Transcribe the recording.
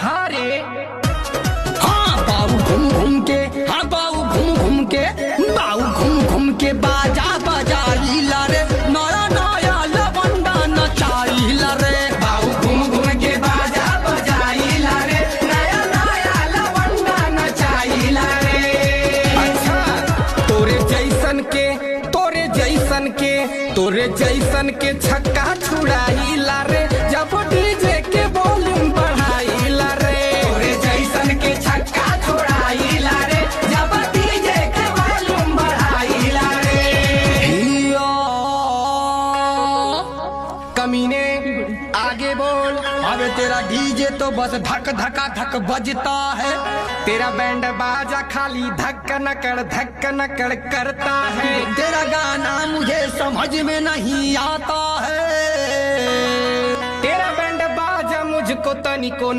हाँ रे हाँ बाऊ घूम घूम के, हाँ बाऊ घूम घूम के, बाऊ घूम घूम के बाजा बजाइला रे, नया नया लवंडा नचाइला रे। बाऊ घूम घूम के बाजा बजाइला रे, नया नया लवंडा नचाइला रे। अच्छा तोरे जैसन के छक्का छुड़ाइला रे, जब डीजे के वॉल्यूम बढ़ाइला रे। तोरे जैसन के छक्का छुड़ाइला रे, जब डीजे के वॉल्यूम बढ़ाइला रे। हिया कमीने आगे बोल, अबे तेरा डीजे तो बस धक धका धक बजता है, तेरा बैंड बाजा खाली धक्का नकड़ करता है। तेरा गाना मुझे समझ में नहीं आता है, तेरा बैंड बाजा मुझको तनिको